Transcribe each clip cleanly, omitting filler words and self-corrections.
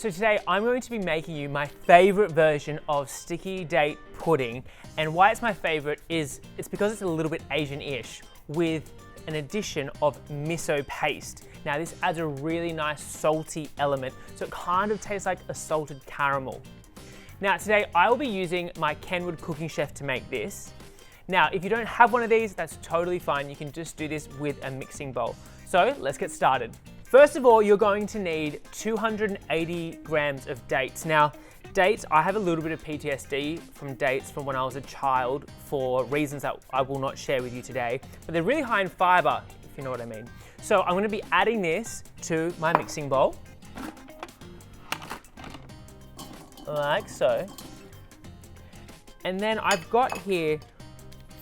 So today I'm going to be making you my favorite version of sticky date pudding. And why it's my favorite is it's because it's a little bit Asian-ish with an addition of miso paste. Now this adds a really nice salty element, so it kind of tastes like a salted caramel. Now today I will be using my Kenwood cooking chef to make this. Now if you don't have one of these, that's totally fine. You can just do this with a mixing bowl. So let's get started. First of all, you're going to need 280 grams of dates. Now, dates, I have a little bit of PTSD from dates from when I was a child for reasons that I will not share with you today, but they're really high in fiber, if you know what I mean. So I'm gonna be adding this to my mixing bowl, like so. And then I've got here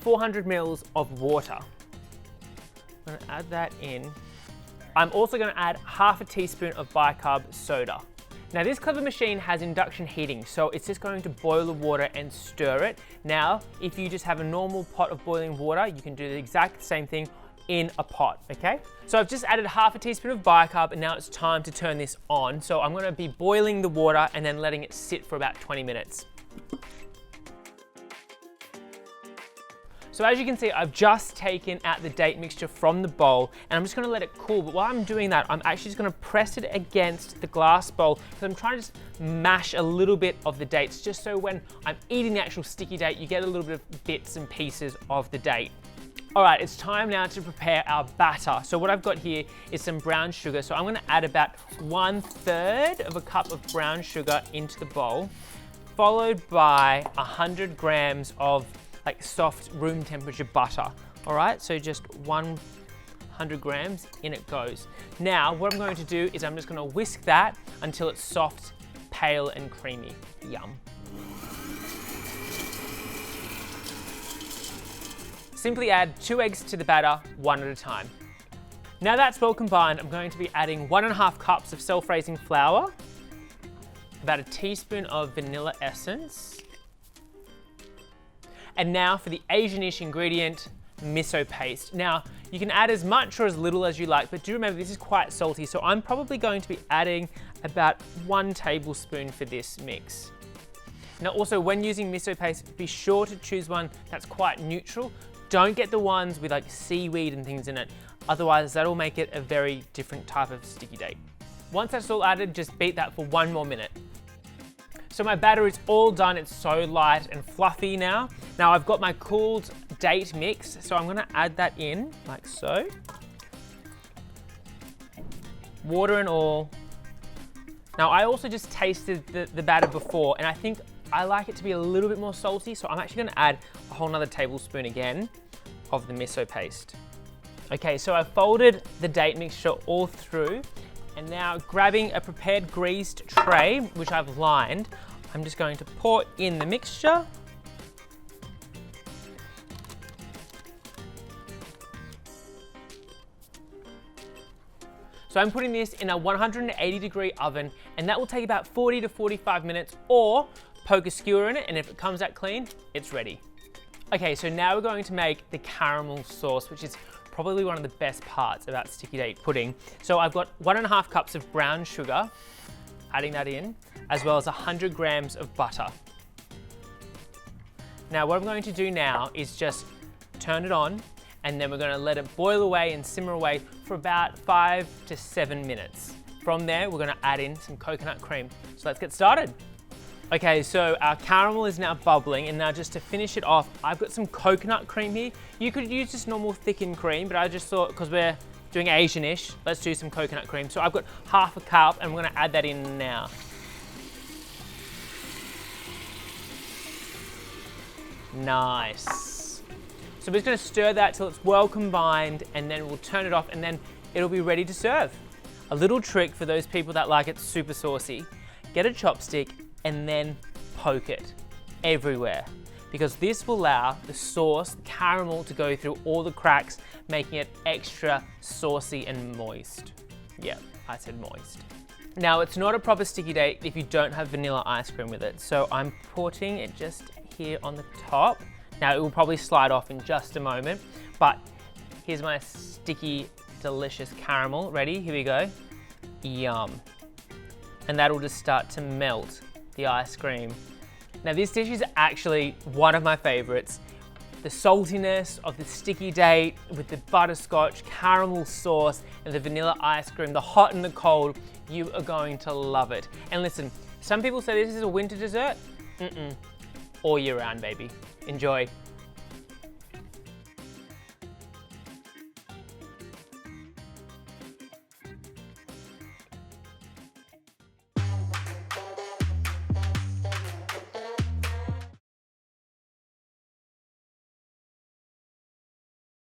400 mils of water. I'm gonna add that in. I'm also going to add half a teaspoon of bicarb soda. Now this clever machine has induction heating, so it's just going to boil the water and stir it. Now, if you just have a normal pot of boiling water, you can do the exact same thing in a pot, okay? So I've just added half a teaspoon of bicarb and now it's time to turn this on. So I'm going to be boiling the water and then letting it sit for about 20 minutes. So as you can see, I've just taken out the date mixture from the bowl and I'm just gonna let it cool. But while I'm doing that, I'm actually just gonna press it against the glass bowl because I'm trying to just mash a little bit of the dates just so when I'm eating the actual sticky date, you get a little bit of bits and pieces of the date. All right, it's time now to prepare our batter. So what I've got here is some brown sugar. So I'm gonna add about 1/3 of a cup of brown sugar into the bowl, followed by 100 grams of like soft room temperature butter. All right, so just 100 grams, in it goes. Now, what I'm going to do is I'm just gonna whisk that until it's soft, pale, and creamy. Yum. Simply add 2 eggs to the batter, one at a time. Now that's well combined, I'm going to be adding 1.5 cups of self-raising flour, about a teaspoon of vanilla essence, and now for the Asian-ish ingredient, miso paste. Now, you can add as much or as little as you like, but do remember this is quite salty, so I'm probably going to be adding about 1 tablespoon for this mix. Now also, when using miso paste, be sure to choose one that's quite neutral. Don't get the ones with like seaweed and things in it, otherwise that'll make it a very different type of sticky date. Once that's all added, just beat that for 1 more minute. So my batter is all done, it's so light and fluffy now. Now I've got my cooled date mix, so I'm gonna add that in, like so. Water and all. Now I also just tasted the batter before, and I think I like it to be a little bit more salty, so I'm actually gonna add a whole nother tablespoon again of the miso paste. Okay, so I've folded the date mixture all through, and now grabbing a prepared greased tray, which I've lined, I'm just going to pour in the mixture. So I'm putting this in a 180-degree oven, and that will take about 40 to 45 minutes, or poke a skewer in it, and if it comes out clean, it's ready. Okay, so now we're going to make the caramel sauce, which is probably one of the best parts about sticky date pudding. So I've got 1.5 cups of brown sugar, adding that in, as well as 100 grams of butter. Now what I'm going to do now is just turn it on, and then we're going to let it boil away and simmer away for about 5 to 7 minutes. From there, we're going to add in some coconut cream. So let's get started. Okay, so our caramel is now bubbling, and now just to finish it off, I've got some coconut cream here. You could use just normal thickened cream, but I just thought, because we're doing Asian-ish, let's do some coconut cream. So I've got half a cup, and we're gonna add that in now. Nice. So we're just gonna stir that till it's well combined, and then we'll turn it off, and then it'll be ready to serve. A little trick for those people that like it super saucy, get a chopstick, and then poke it everywhere, because this will allow the sauce, the caramel, to go through all the cracks, making it extra saucy and moist. Yeah, I said moist. Now, it's not a proper sticky date if you don't have vanilla ice cream with it, so I'm putting it just here on the top. Now, it will probably slide off in just a moment, but here's my sticky, delicious caramel. Ready? Here we go. Yum. and that'll just start to melt the ice cream. Now this dish is actually one of my favorites. The saltiness of the sticky date with the butterscotch, caramel sauce, and the vanilla ice cream, the hot and the cold, you are going to love it. And listen, some people say this is a winter dessert. All year round, baby. Enjoy.